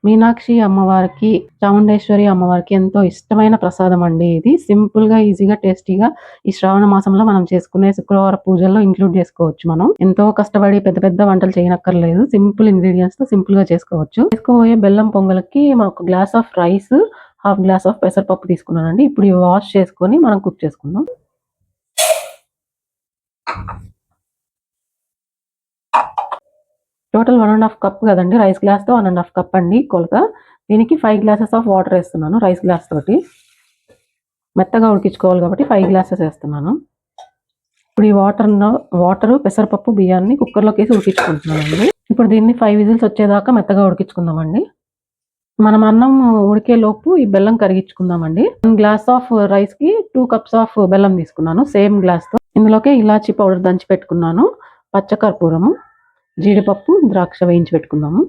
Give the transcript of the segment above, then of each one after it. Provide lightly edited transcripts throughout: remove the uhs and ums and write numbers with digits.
మీనాక్షి అమ్మవారికి, చాముండేశ్వరి అమ్మవారికి ఎంతో ఇష్టమైన ప్రసాదం అండి ఇది. సింపుల్‌గా, ఈజీగా, టేస్టీగా ఈ శ్రావణ మాసంలో మనం చేసుకునే శుక్రవార పూజల్లో ఇంక్లూడ్ చేసుకోవచ్చు మనం. ఎంతో కష్టపడి పెద్ద పెద్ద వంటలు చేయనక్కర్లేదు. సింపుల్ ఇంగ్రీడియెంట్స్‌తో సింపుల్‌గా చేసుకోవచ్చు. చేసుకోబోయే బెల్లం పొంగల్‌కి ఒక glass of rice, half glass of పెసరపప్పు తీసుకున్నానండి. ఇప్పుడు ఇవి వాష్ చేసుకొని మనం కుక్ చేసుకుందాం. టోటల్ 1 ½ కప్ కదండీ! రైస్ గ్లాస్‌తో 1 ½ కప్ అండి కొలత. దీనికి 5 గ్లాసెస్ ఆఫ్ వాటర్ ఏస్తున్నాను రైస్ గ్లాస్ తోటి. మెత్తగా ఉడికించుకోవాలి కాబట్టి 5 గ్లాసెస్ ఏస్తున్నాను. ఇప్పుడు ఈ వాటరు, పెసరపప్పు, బియ్యాన్ని కుక్కర్‌లోకేసి ఉడికించుకుంటున్నానండి. ఇప్పుడు దీన్ని 5 విజిల్స్ వచ్చేదాకా మెత్తగా ఉడికించుకుందామండి. మనం అన్నం ఉడికేలోపు ఈ బెల్లం కరిగించుకుందామండి. 1 గ్లాస్ ఆఫ్ రైస్‌కి 2 కప్స్ ఆఫ్ బెల్లం తీసుకున్నాను సేమ్ గ్లాస్‌తో. ఇందులోకే ఇలాచీ పౌడర్ దంచి పెట్టుకున్నాను, పచ్చకర్పూరము, జీడిపప్పు, ద్రాక్ష వేయించి పెట్టుకుందాము.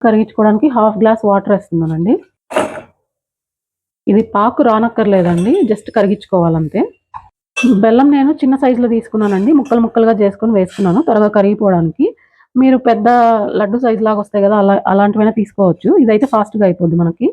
కరిగించుకోవడానికి హాఫ్ గ్లాస్ వాటర్ వేస్తున్నానండి. ఇది పాకు రానక్కర్లేదండి, జస్ట్ కరిగించుకోవాలంతే. బెల్లం నేను చిన్న సైజులో తీసుకున్నానండి, ముక్కలు ముక్కలుగా చేసుకొని వేసుకున్నాను త్వరగా కరిగిపోవడానికి. మీరు పెద్ద లడ్డు సైజు లాగా వస్తాయి కదా, అలాంటివైనా తీసుకోవచ్చు. ఇదైతే ఫాస్ట్గా అయిపోద్ది మనకి.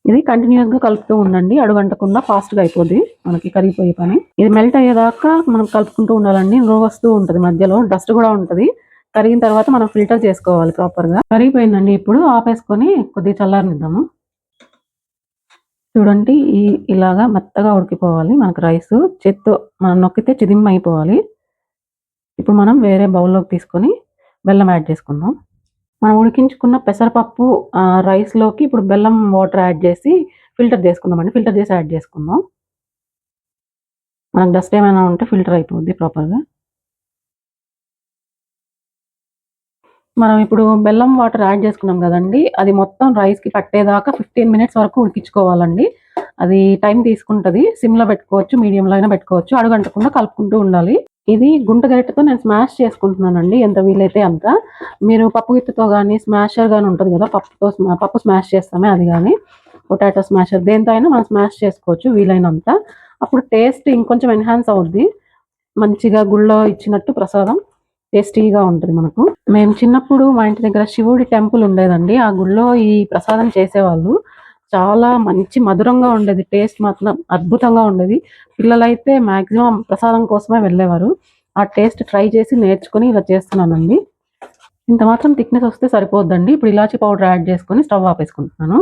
ఇది కంటిన్యూస్గా కలుపుతూ ఉండండి, అడుగంటకుండా ఫాస్ట్గా అయిపోద్ది మనకి కరిగిపోయే పని. ఇది మెల్ట్ అయ్యేదాకా మనం కలుపుకుంటూ ఉండాలండి. నూనె వస్తూ ఉంటుంది, మధ్యలో డస్ట్ కూడా ఉంటుంది. కరిగిన తర్వాత మనం ఫిల్టర్ చేసుకోవాలి ప్రాపర్‌గా. కరిగిపోయిందండి, ఇప్పుడు ఆపేసుకొని కొద్దిగా చల్లారనిద్దాము. చూడండి, ఇలాగా మెత్తగా ఉడికిపోవాలి మనకు రైసు. చేత్తో మనం నొక్కితే చిదిమైపోవాలి. ఇప్పుడు మనం వేరే బౌల్‌లోకి తీసుకొని బెల్లం యాడ్ చేసుకుందాం. మనం ఉడికించుకున్న పెసరపప్పు రైస్‌లోకి ఇప్పుడు బెల్లం వాటర్ యాడ్ చేసి ఫిల్టర్ చేసుకుందామండి. ఫిల్టర్ చేసి యాడ్ చేసుకుందాం. మనకు డస్ట్ ఏమైనా ఉంటే ఫిల్టర్ అయిపోద్ది ప్రాపర్‌గా. మనం ఇప్పుడు బెల్లం వాటర్ యాడ్ చేసుకున్నాం కదండీ! అది మొత్తం రైస్‌కి పట్టేదాకా 15 మినిట్స్ వరకు ఉడికించుకోవాలండి. అది టైం తీసుకుంటది. సిమ్‌లో పెట్టుకోవచ్చు, మీడియంలో అయినా పెట్టుకోవచ్చు. అడుగంటకుండా కలుపుకుంటూ ఉండాలి. ఇది గుంట గరిటెతో నేను స్మాష్ చేసుకుంటున్నానండి, ఎంత వీలైతే అంత. మీరు పప్పు గిత్తెతో గానీ, స్మాషర్ గానీ ఉంటది కదా, పప్పు స్మాష్ చేస్తామే అది గానీ, పొటాటో స్మాషర్ దేనితో అయినా మనం స్మాష్ చేసుకోవచ్చు వీలైనంత. అప్పుడు టేస్ట్ ఇంకొంచెం ఎన్హాన్స్ అవుద్ది. మంచిగా గుళ్ళో ఇచ్చినట్టు ప్రసాదం టేస్టీగా ఉంటది మనకు. మేము చిన్నప్పుడు మా ఇంటి దగ్గర శివుడి టెంపుల్ ఉండేదండి. ఆ గుడిలో ఈ ప్రసాదం చేసేవాళ్ళు. చాలా మంచి మధురంగా ఉండేది. టేస్ట్ మాత్రం అద్భుతంగా ఉండేది. పిల్లలైతే మాక్సిమం ప్రసాదం కోసమే వెళ్ళేవారు. ఆ టేస్ట్ ట్రై చేసి నేర్చుకొని ఇలా చేస్తున్నానండి. ఇంత మాత్రం థిక్‌నెస్ వస్తే సరిపోద్దండి. ఇప్పుడు ఇలాచీ పౌడర్ యాడ్ చేసుకొని స్టవ్ ఆపేసుకుంటున్నాను.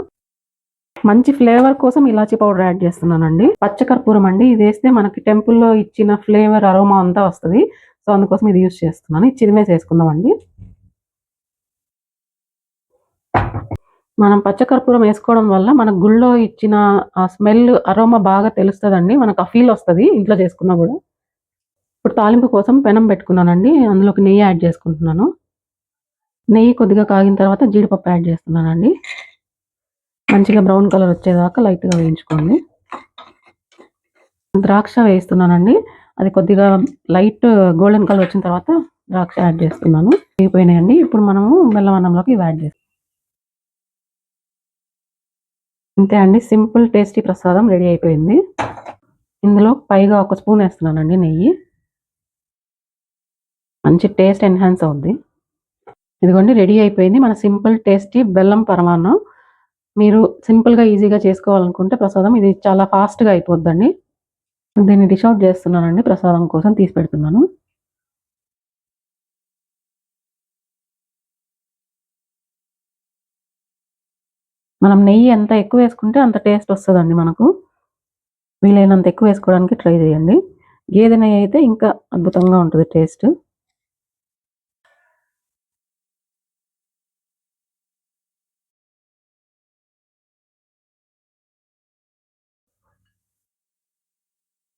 మంచి ఫ్లేవర్ కోసం ఇలాచీ పౌడర్ యాడ్ చేస్తున్నానండి. పచ్చకర్పూరం అండి, ఇదేస్తే మనకి టెంపుల్‌లో ఇచ్చిన ఫ్లేవర్, అరోమా అంతా వస్తది. సో, అందుకోసం ఇది యూజ్ చేస్తున్నాను. ఇది చిదిమేసేసుకుందామండి. మనం పచ్చకర్పూరం ఏసుకోవడం వల్ల మన గుళ్ళో ఇచ్చిన ఆ స్మెల్, అరోమా బాగా తెలుస్తదండి. మనకు ఆ ఫీల్ వస్తది ఇంట్లో చేసుకున్నా గూడా. ఇప్పుడు తాలింపు కోసం పెనం పెట్టుకున్నానండి. అందులోకి నెయ్యి యాడ్ చేసుకుంటున్నాను. నెయ్యి కొద్దిగా కాగిన తర్వాత జీడిపప్పు యాడ్ చేస్తున్నానండి. మంచిగా బ్రౌన్ కలర్ వచ్చేదాకా లైట్‌గా వేయించుకోండి. ద్రాక్ష వేస్తున్నానండి. అది కొద్దిగా లైట్ గోల్డెన్ కలర్ వచ్చిన తర్వాత ద్రాక్ష యాడ్ చేస్తున్నాను. వేగిపోయినాయండి. ఇప్పుడు మనము బెల్లం అన్నంలోకి ఇవి యాడ్ చేస్తాం. అంతే అండి, సింపుల్ టేస్టీ ప్రసాదం రెడీ అయిపోయింది. ఇందులో పైగా ఒక స్పూన్ ఏస్తున్నానండి నెయ్యి. మంచి టేస్ట్ ఎన్హాన్స్ అవుద్ది. ఇదిగోండి, రెడీ అయిపోయింది మన సింపుల్ టేస్టీ బెల్లం పరమాన్నం. మీరు సింపుల్‌గా, ఈజీగా చేసుకోవాలనుకుంటే ప్రసాదం ఇది చాలా ఫాస్ట్‌గా అయిపోద్దండి. దీన్ని డిష్ ఔట్ చేస్తున్నానండి, ప్రసాదం కోసం తీసి పెడుతున్నాను. మనం నెయ్యి ఎంత ఎక్కువ వేసుకుంటే అంత టేస్ట్ వస్తదండి మనకు. వీలైనంత ఎక్కువ వేసుకోవడానికి ట్రై చేయండి. గేదె నెయ్యి అయితే ఇంకా అద్భుతంగా ఉంటది టేస్ట్.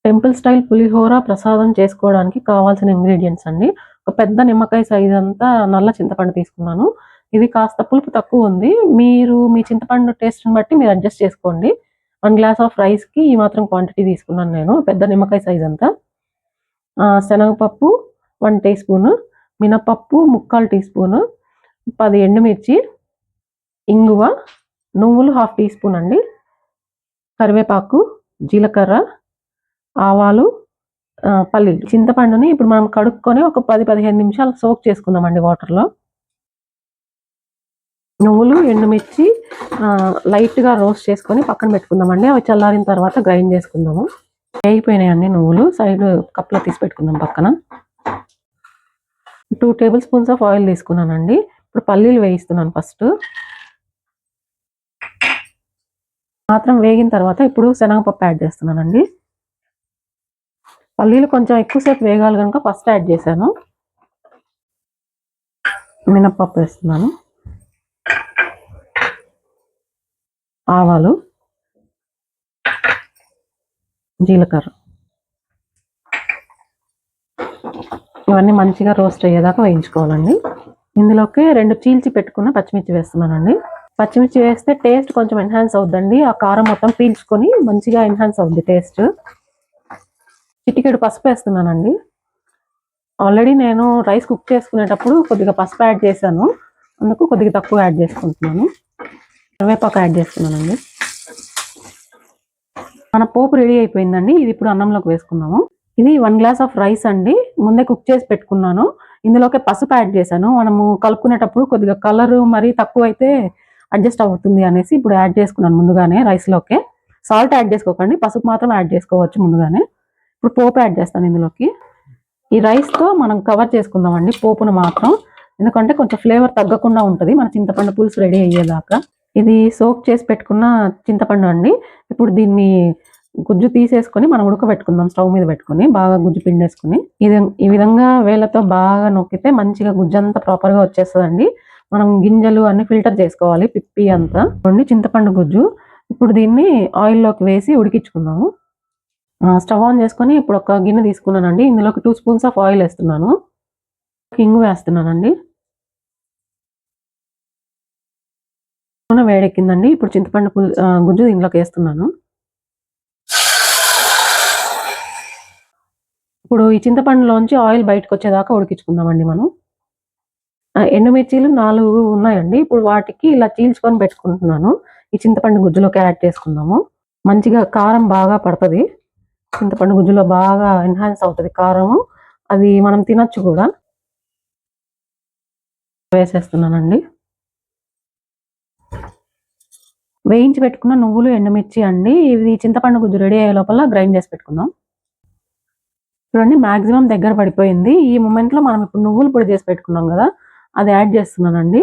టెంపుల్ స్టైల్ పులిహోర ప్రసాదం చేసుకోవడానికి కావాల్సిన ఇంగ్రీడియెంట్స్ అండి. ఒక పెద్ద నిమ్మకాయ సైజ్ అంతా నల్ల చింతపండు తీసుకున్నాను. ఇది కాస్త పులుపు తక్కువ ఉంది. మీరు మీ చింతపండు టేస్ట్‌ని బట్టి మీరు అడ్జస్ట్ చేసుకోండి. 1 గ్లాస్ ఆఫ్ రైస్‌కి ఈ మాత్రం క్వాంటిటీ తీసుకున్నాను నేను, పెద్ద నిమ్మకాయ సైజ్ అంతా. శనగపప్పు 1 టీ స్పూను, మినపప్పు 3/4 టీ స్పూను, 10 ఎండుమిర్చి, ఇంగువ, నువ్వులు ½ టీ స్పూన్ అండి, కరివేపాకు, జీలకర్ర, ఆవాలు, పల్లీలు. చింతపండుని ఇప్పుడు మనం కడుక్కొని ఒక 10, 15 నిమిషాలు సోక్ చేసుకుందామండి వాటర్‌లో. నువ్వులు, ఎండుమిర్చి లైట్‌గా రోస్ట్ చేసుకొని పక్కన పెట్టుకుందామండి. అవి చల్లారిన తర్వాత గ్రైండ్ చేసుకుందాము. వేగిపోయినాయండి నువ్వులు. సైడ్ కప్‌లో తీసి పెట్టుకుందాం పక్కన. 2 టేబుల్ స్పూన్స్ ఆఫ్ ఆయిల్ తీసుకున్నానండి. ఇప్పుడు పల్లీలు వేయిస్తున్నాను ఫస్ట్. మాత్రం వేగిన తర్వాత ఇప్పుడు శనగపప్పు యాడ్ చేస్తున్నానండి. పల్లీలు కొంచెం ఎక్కువసేపు వేగాలి కనుక ఫస్ట్ యాడ్ చేశాను. మినపప్పు వేస్తున్నాను. ఆవాలు, జీలకర్ర ఇవన్నీ మంచిగా రోస్ట్ అయ్యేదాకా వేయించుకోవాలండి. ఇందులోకి 2 చీల్చి పెట్టుకున్న పచ్చిమిర్చి వేస్తున్నానండి. పచ్చిమిర్చి వేస్తే టేస్ట్ కొంచెం ఎన్హాన్స్ అవుద్దండి. ఆ కారం మొత్తం పీల్చుకొని మంచిగా ఎన్హాన్స్ అవుద్ది టేస్ట్. చిటికెడు పసుపు వేస్తున్నానండి. ఆల్రెడీ నేను రైస్ కుక్ చేసుకునేటప్పుడు కొద్దిగా పసుపు యాడ్ చేశాను. అందుకు కొద్దిగా తక్కువ యాడ్ చేసుకుంటున్నాను. కరివేపాకు యాడ్ చేస్తున్నానండి. మన పోపు రెడీ అయిపోయిందండి. ఇది ఇప్పుడు అన్నంలోకి వేసుకుందాము. ఇది 1 గ్లాస్ ఆఫ్ రైస్ అండి. ముందే కుక్ చేసి పెట్టుకున్నాను. ఇందులోకి పసుపు యాడ్ చేశాను. మనము కలుపుకునేటప్పుడు కొద్దిగా కలర్ మరీ తక్కువైతే అడ్జస్ట్ అవుతుంది అనేసి ఇప్పుడు యాడ్ చేసుకున్నాను ముందుగానే రైస్‌లోకే. సాల్ట్ యాడ్ చేసుకోకండి. పసుపు మాత్రం యాడ్ చేసుకోవచ్చు ముందుగానే. ఇప్పుడు పోపు యాడ్ చేస్తాను ఇందులోకి. ఈ రైస్‌తో మనం కవర్ చేసుకుందామండి పోపును మాత్రం. ఎందుకంటే కొంచెం ఫ్లేవర్ తగ్గకుండా ఉంటది. మన చింతపండు పులుసు రెడీ అయ్యేదాకా. ఇది సోక్ చేసి పెట్టుకున్న చింతపండు అండి. ఇప్పుడు దీన్ని గుజ్జు తీసేసుకొని మనం ఉడకబెట్టుకుందాం స్టవ్ మీద పెట్టుకొని. బాగా గుజ్జు పిండేసుకొని. ఈ విధంగా వేళ్ళతో బాగా నొక్కితే మంచిగా గుజ్జంతా ప్రాపర్‌గా వచ్చేస్తదండి. మనం గింజలు అన్నీ ఫిల్టర్ చేసుకోవాలి పిప్పి అంతా. చింతపండు గుజ్జు. ఇప్పుడు దీన్ని ఆయిల్‌లోకి వేసి ఉడికించుకుందాము. స్టవ్ ఆన్ చేసుకొని ఇప్పుడు ఒక గిన్నె తీసుకున్నానండి. ఇందులోకి 2 స్పూన్స్ ఆఫ్ ఆయిల్ వేస్తున్నాను. ఇంగు వేస్తున్నానండి. నూనె వేడెక్కిందండి. ఇప్పుడు చింతపండు గుజ్జు దీంట్లోకి వేస్తున్నాను. ఇప్పుడు ఈ చింతపండులోంచి ఆయిల్ బయటకొచ్చేదాకా ఉడికించుకుందామండి మనం. ఎండుమిర్చీలు 4 ఉన్నాయండి. ఇప్పుడు వాటికి ఇలా చీల్చుకొని పెట్టుకుంటున్నాను. ఈ చింతపండు గుజ్జులోకి యాడ్ చేసుకుందాము. మంచిగా కారం బాగా పడతది. చింతపండు గుజ్జులో బాగా ఎన్హాన్స్ అవుతది కారము. అది మనం తినొచ్చు కూడా. వేసేస్తున్నానండి. వేయించి పెట్టుకున్న నువ్వులు, ఎండుమిర్చి అండి. ఇవి చింతపండు గుజ్జు రెడీ అయ్యే లోపల గ్రైండ్ చేసి పెట్టుకుందాం. చూడండి మాక్సిమం దగ్గర పడిపోయింది. ఈ మొమెంట్‌లో మనం ఇప్పుడు నువ్వుల పొడి చేసి పెట్టుకున్నాం గదా! అది యాడ్ చేస్తున్నానండి.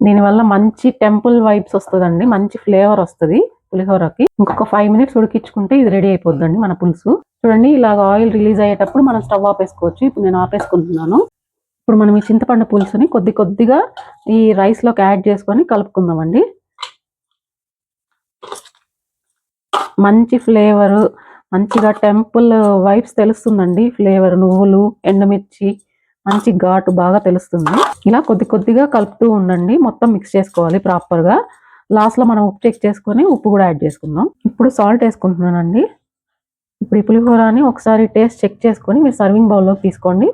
దీనివల్ల మంచి టెంపుల్ వైబ్స్ వస్తదండి. మంచి ఫ్లేవర్ వస్తది పులిహోరకి. ఇంకొక 5 మినిట్స్ ఉడికించుకుంటే ఇది రెడీ అయిపోద్దండి మన పులుసు. చూడండి ఇలాగ ఆయిల్ రిలీజ్ అయ్యేటప్పుడు మనం స్టవ్ ఆపేసుకోవచ్చు. ఇప్పుడు నేను ఆపేసుకుంటున్నాను. ఇప్పుడు మనం ఈ చింతపండు పులుసుని కొద్దిగా ఈ రైస్‌లోకి యాడ్ చేసుకొని కలుపుకుందామండి. మంచి ఫ్లేవరు, మంచిగా టెంపుల్ వైబ్స్ తెలుస్తుందండి. ఫ్లేవర్ నువ్వులు, ఎండుమిర్చి మంచి ఘాటు బాగా తెలుస్తుంది. ఇలా కొద్దిగా కలుపుతూ ఉండండి. మొత్తం మిక్స్ చేసుకోవాలి ప్రాపర్‌గా. లాస్ట్‌లో మనం ఉప్పు చెక్ చేసుకొని ఉప్పు కూడా యాడ్ చేసుకుందాం. ఇప్పుడు సాల్ట్ వేసుకుంటున్నానండి. ఇప్పుడు ఈ పులిహోరని ఒకసారి టేస్ట్ చెక్ చేసుకొని మీరు సర్వింగ్ బౌల్‌లోకి తీసుకోండి.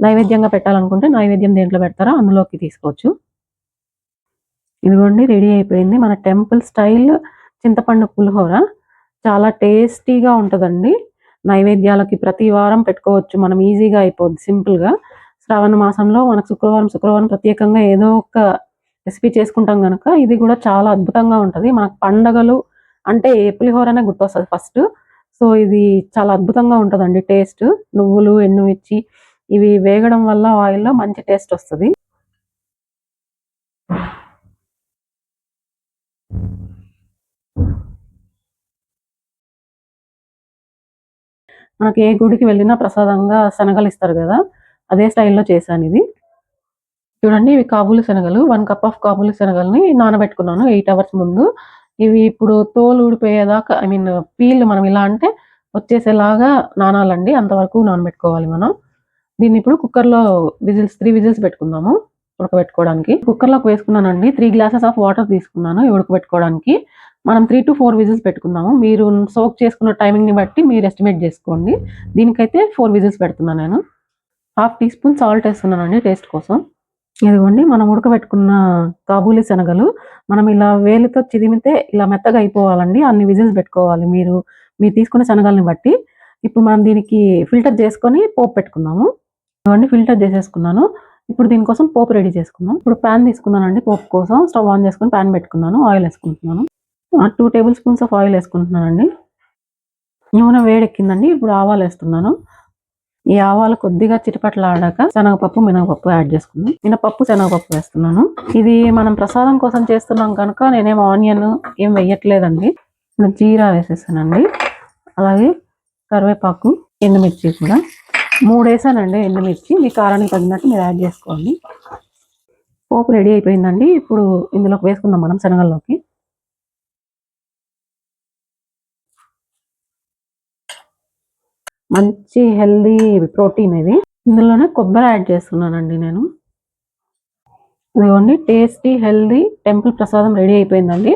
నైవేద్యంగా పెట్టాలనుకుంటే నైవేద్యం దేంట్లో పెడతారో అందులోకి తీసుకోవచ్చు. ఇదిగోండి రెడీ అయిపోయింది. మన టెంపుల్ స్టైల్ చింతపండు పులిహోర. చాలా టేస్టీగా ఉంటదండి. నైవేద్యాలకి ప్రతి వారం పెట్టుకోవచ్చు. మనం ఈజీగా అయిపోద్ది సింపుల్‌గా. శ్రావణ మాసంలో మనకు శుక్రవారం ప్రత్యేకంగా ఏదో ఒక రెసిపీ చేసుకుంటాం గనక ఇది కూడా చాలా అద్భుతంగా ఉంటది. మనకు పండగలు అంటే ఏ పులిహోరనే గుర్తొస్తది ఫస్ట్. సో, ఇది చాలా అద్భుతంగా ఉంటదండి టేస్ట్. నువ్వులు, ఎండుమిర్చి ఇవి వేగడం వల్ల ఆయిల్‌లో మంచి టేస్ట్ వస్తది. మనకి ఏ గుడికి వెళ్ళినా ప్రసాదంగా శనగలిస్తారు గదా! అదే స్టైల్‌లో చేశానిది. చూడండి ఇవి కాబూలి శనగలు. 1 కప్ ఆఫ్ కాబూలి శనగల్ని నానబెట్టుకున్నాను 8 అవర్స్ ముందు. ఇవి ఇప్పుడు తోలు ఊడిపోయేదాకా పీల్ మనం ఇలా అంటే వచ్చేసేలాగా నానాలండి. అంతవరకు నానబెట్టుకోవాలి మనం. దీన్ని ఇప్పుడు కుక్కర్‌లో 3 విజిల్స్ పెట్టుకుందాము ఉడకబెట్టుకోవడానికి. కుక్కర్‌లోకి వేసుకున్నానండి. 3 గ్లాసెస్ ఆఫ్ వాటర్ తీసుకున్నాను ఉడకబెట్టుకోవడానికి. మనం 3-4 విజిల్స్ పెట్టుకుందాము. మీరు సోక్ చేసుకున్న టైమింగ్‌ని బట్టి మీరు ఎస్టిమేట్ చేసుకోండి. దీనికైతే 4 విజిల్స్ పెడుతున్నాను నేను. హాఫ్ టీ స్పూన్ సాల్ట్ ఏస్తున్నానండి టేస్ట్ కోసం. ఇదిగోండి మనం ఉడకబెట్టుకున్న కాబూలి శనగలు మనం ఇలా వేలితో చిదిమితే ఇలా మెత్తగా అయిపోవాలండి. అన్ని విజిల్స్ పెట్టుకోవాలి మీరు తీసుకున్న శనగల్ని బట్టి. ఇప్పుడు మనం దీనికి ఫిల్టర్ చేసుకొని పోపు పెట్టుకుందాము. ఇదిగోండి ఫిల్టర్ చేసేసుకున్నాను. ఇప్పుడు దీనికోసం పోపు రెడీ చేసుకుందాం. ఇప్పుడు ప్యాన్ తీసుకున్నానండి పోపు కోసం. స్టవ్ ఆన్ చేసుకొని ప్యాన్ పెట్టుకున్నాను. ఆయిల్ వేసుకుంటున్నాను. 2 టేబుల్ స్పూన్స్ ఆఫ్ ఆయిల్ వేసుకుంటున్నానండి. నూనె వేడెక్కిందండి. ఇప్పుడు ఆవాలు వేస్తున్నాను. ఈ ఆవాలు కొద్దిగా చిటపటలాడాక శనగపప్పు, మినపప్పు యాడ్ చేసుకుందాం. మినపప్పు, శనగపప్పు వేస్తున్నాను. ఇది మనం ప్రసాదం కోసం చేస్తున్నాం కనుక నేనేం ఆనియన్ ఏం వేయట్లేదండి. ఇప్పుడు జీరా వేసేసానండి. అలాగే కరివేపాకు, ఎండుమిర్చి కూడా 3 వేసానండి ఎండుమిర్చి. మీ కారానికి తగినట్టు మీరు యాడ్ చేసుకోండి. పోపు రెడీ అయిపోయిందండి. ఇప్పుడు ఇందులోకి వేసుకుందాం మనం శనగల్లోకి. మంచి హెల్దీ ప్రోటీన్ ఇది. ఇందులోనే కొబ్బరి యాడ్ చేస్తున్నానండి నేను. ఇదిగోండి టేస్టీ హెల్దీ టెంపుల్ ప్రసాదం రెడీ అయిపోయిందండి.